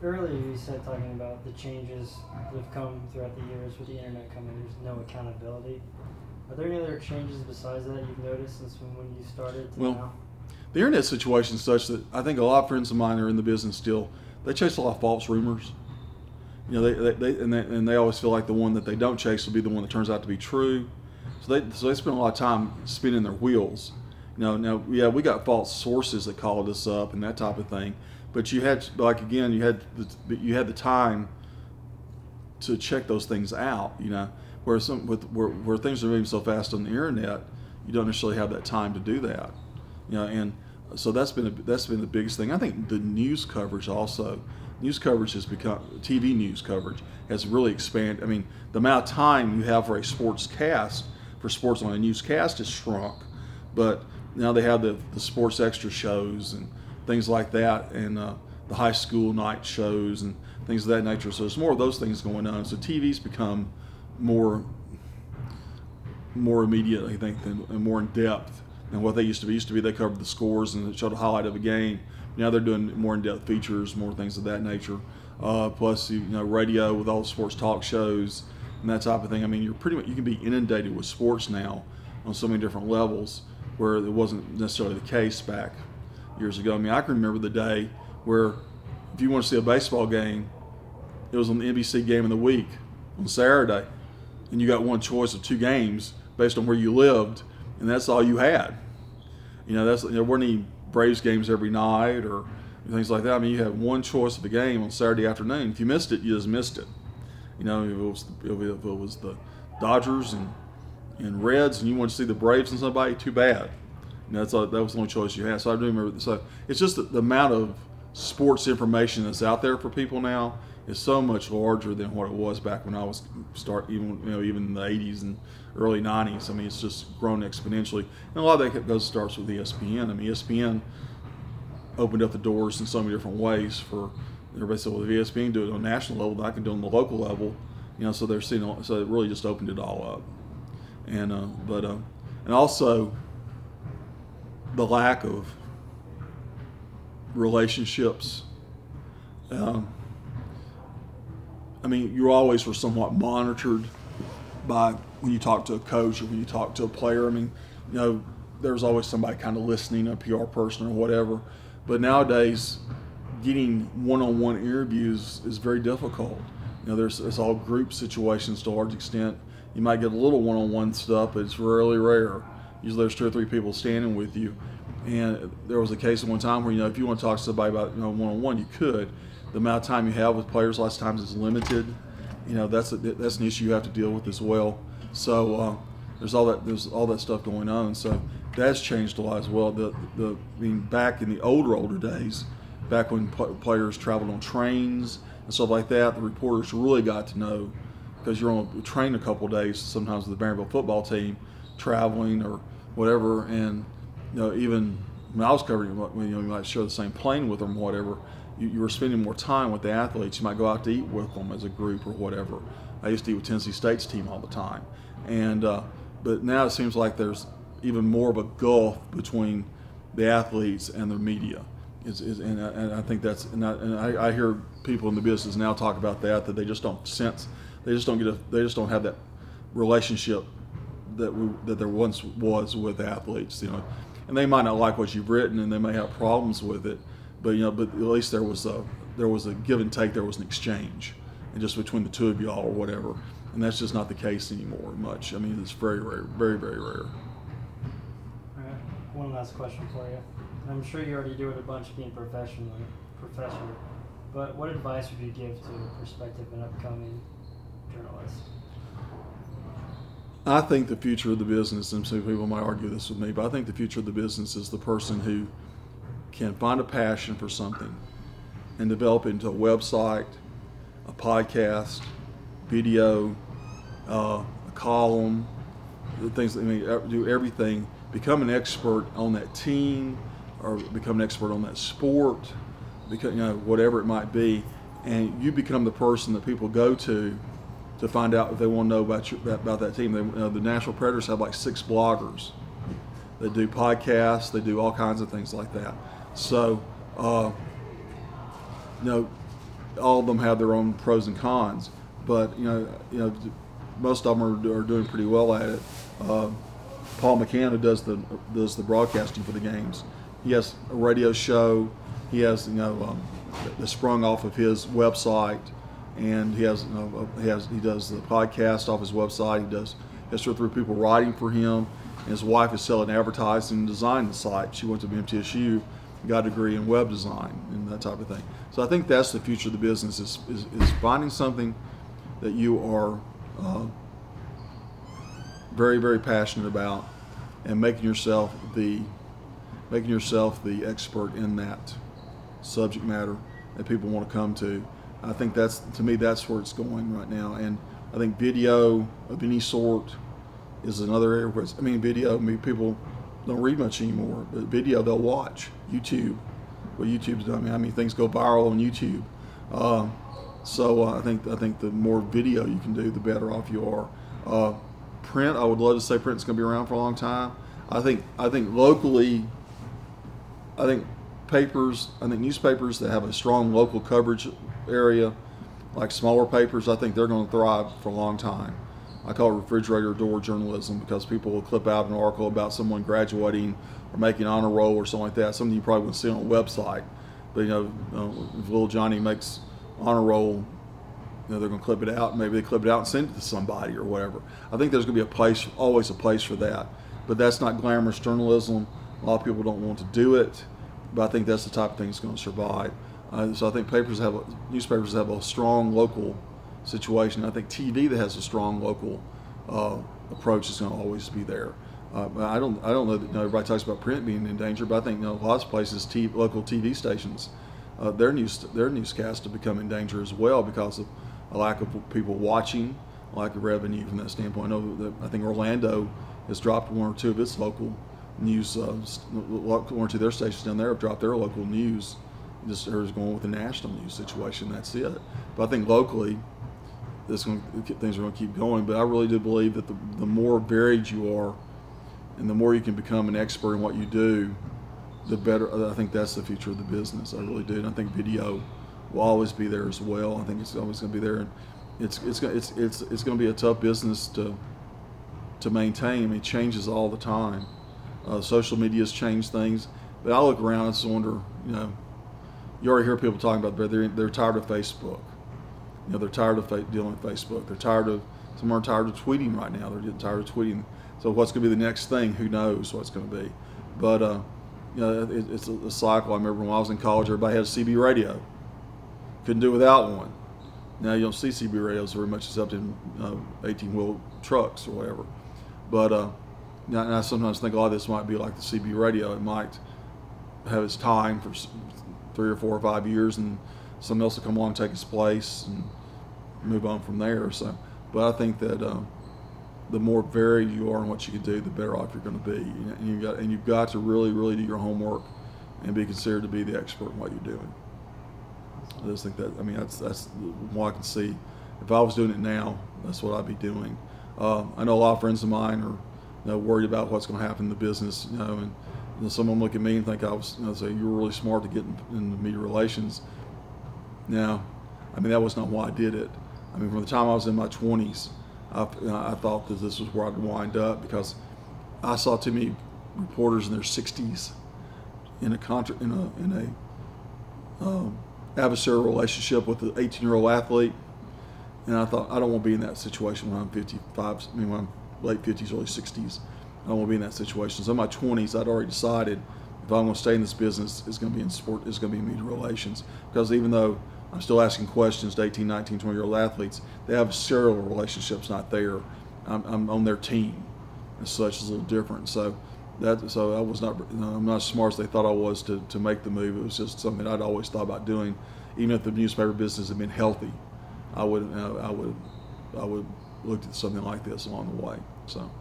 earlier you said talking about the changes that have come throughout the years with the internet coming. There's no accountability. Are there any other changes besides that you've noticed since when you started to now? The internet situation is such that I think a lot of friends of mine are in the business still. They chase a lot of false rumors. You know, they always feel like the one that they don't chase will be the one that turns out to be true. So they spend a lot of time spinning their wheels. You know, now yeah, we got false sources that called us up and that type of thing. But you had, like again, you had the time to check those things out. You know, where things are moving so fast on the internet, you don't necessarily have that time to do that. You know, and so that's been the biggest thing. I think the news coverage also. News coverage has become, TV news coverage has really expanded. I mean, the amount of time you have for a sports cast, for sports on a newscast has shrunk, but now they have the sports extra shows and things like that, and the high school night shows and things of that nature. So there's more of those things going on. So TV's become more immediate, I think, and more in depth than what they used to be. Used to be they covered the scores and it showed a highlight of a game. Now they're doing more in-depth features, more things of that nature. Plus, you know, radio with all the sports talk shows and that type of thing. I mean, you can be inundated with sports now on so many different levels, where it wasn't necessarily the case back years ago. I mean, I can remember the day where if you want to see a baseball game, it was on the NBC game of the week on Saturday, and you got one choice of two games based on where you lived, and that's all you had. You know, there weren't any Braves games every night or things like that. I mean, you had one choice of a game on Saturday afternoon. If you missed it, you just missed it. You know, if it was the Dodgers and Reds, and you wanted to see the Braves and somebody, too bad. You know, that was the only choice you had. So I do remember. So it's just the amount of sports information that's out there for people now is so much larger than what it was back when I was even in the 80s and early 90s. I mean, it's just grown exponentially, and a lot of that starts with ESPN. I mean, ESPN opened up the doors in so many different ways for everybody. Said, well, if ESPN do it on a national level, then I can do it on the local level. You know, so they're seeing. So it really just opened it all up, and and also the lack of relationships. I mean, you always were somewhat monitored by when you talk to a coach or when you talk to a player. I mean, you know, there's always somebody kind of listening, a PR person or whatever. But nowadays, getting one-on-one interviews is very difficult. You know, it's all group situations to a large extent. You might get a little one-on-one stuff, but it's really rare. Usually there's 2 or 3 people standing with you. And there was a case at one time where, you know, if you want to talk to somebody about, you know, one-on-one, you could. The amount of time you have with players lots of times is limited. You know, that's an issue you have to deal with as well. So there's all that stuff going on. So that's changed a lot as well. I mean, back in the older days, back when players traveled on trains and stuff like that, the reporters really got to know, because you're on a train a couple of days sometimes with the Maryville football team traveling or whatever, and you know, even when I was covering, you know, you might share the same plane with them or whatever. You were spending more time with the athletes. You might go out to eat with them as a group or whatever. I used to eat with Tennessee State's team all the time, and but now it seems like there's even more of a gulf between the athletes and the media. And I think that's, and I hear people in the business now talk about that they just don't sense, they just don't have that relationship that there once was with athletes. You know, and they might not like what you've written, and they may have problems with it. But you know, but at least there was a give and take. There was an exchange, and just between the two of y'all or whatever. And that's just not the case anymore. Much. I mean, it's very rare, very very rare. All right. One last question for you. I'm sure you already do it a bunch being professional. But what advice would you give to prospective and upcoming journalists? I think the future of the business, and some people might argue this with me, but I think the future of the business is the person who can find a passion for something and develop it into a website, a podcast, video, a column, things. I mean, do everything. Become an expert on that team, or become an expert on that sport, because, you know, whatever it might be, and you become the person that people go to find out if they want to know about that team. The Nashville Predators have like 6 bloggers that do podcasts. They do all kinds of things like that. So, you know, all of them have their own pros and cons, but most of them are doing pretty well at it. Paul McCann, who does the broadcasting for the games, he has a radio show. He has that's sprung off of his website, and he does the podcast off his website. He has 2 or 3 people writing for him. And his wife is selling advertising and designing the site. She went to MTSU, got a degree in web design and that type of thing. So I think that's the future of the business is finding something that you are very, very passionate about, and making yourself the expert in that subject matter that people want to come to. I think that's where it's going right now. And I think video of any sort is another area where people don't read much anymore, but video they'll watch. YouTube, what YouTube's done. I mean, things go viral on YouTube. So I think the more video you can do, the better off you are. Print, I would love to say print's going to be around for a long time. I think locally, newspapers that have a strong local coverage area, like smaller papers, I think they're going to thrive for a long time. I call it refrigerator door journalism, because people will clip out an article about someone graduating or making honor roll or something like that, something you probably wouldn't see on a website. But if little Johnny makes honor roll, they're going to clip it out. Maybe they clip it out and send it to somebody or whatever. I think there's going to be always a place for that. But that's not glamorous journalism. A lot of people don't want to do it, but I think that's the type of thing that's going to survive. So I think newspapers have a strong local situation. I think TV that has a strong local approach is going to always be there. I don't know that everybody talks about print being in danger, but I think a lot of places, local TV stations, their newscasts have become in danger as well because of a lack of people watching, a lack of revenue from that standpoint. I think Orlando has dropped 1 or 2 of its local news, 1 or 2 of their stations down there have dropped their local news. Just is going with the national news situation. That's it. But I think locally, things are going to keep going. But I really do believe that the more varied you are, and the more you can become an expert in what you do, the better. I think that's the future of the business. I really do. And I think video will always be there as well. I think it's always going to be there, and it's going to be a tough business to maintain. I mean, it changes all the time. Social media has changed things, but I look around and just wonder, you already hear people talking about they're tired of Facebook. They're tired of dealing with Facebook. Some are tired of tweeting right now. They're getting tired of tweeting. So what's going to be the next thing? Who knows what's going to be? But it's a cycle. I remember when I was in college, everybody had a CB radio. Couldn't do without one. Now you don't see CB radios very much except in 18-wheel trucks or whatever. But I sometimes think a lot of this might be like the CB radio. It might have its time for 3 or 4 or 5 years, and someone else will come along and take its place and move on from there. So, but I think that the more varied you are in what you can do, the better off you're going to be. And you've got to really, really do your homework and be considered to be the expert in what you're doing. I just think that's what I can see. If I was doing it now, that's what I'd be doing. I know a lot of friends of mine are worried about what's going to happen in the business, and some of them look at me and think I was, say, you were really smart to get into media relations. Now, that was not why I did it. From the time I was in my 20s, I thought that this was where I'd wind up, because I saw too many reporters in their 60s in a adversarial relationship with an 18-year-old athlete, and I thought, I don't want to be in that situation when I'm 55. When I'm late 50s, early 60s. I don't want to be in that situation. So in my 20s, I'd already decided if I'm going to stay in this business, it's going to be in sport, it's going to be media relations. Because even though I'm still asking questions to 18, 19, 20-year-old athletes, they have serial relationships not there. I'm on their team, as such. It's a little different. So I was not, I'm not as smart as they thought I was to make the move. It was just something I'd always thought about doing. Even if the newspaper business had been healthy, I would looked at something like this along the way. So.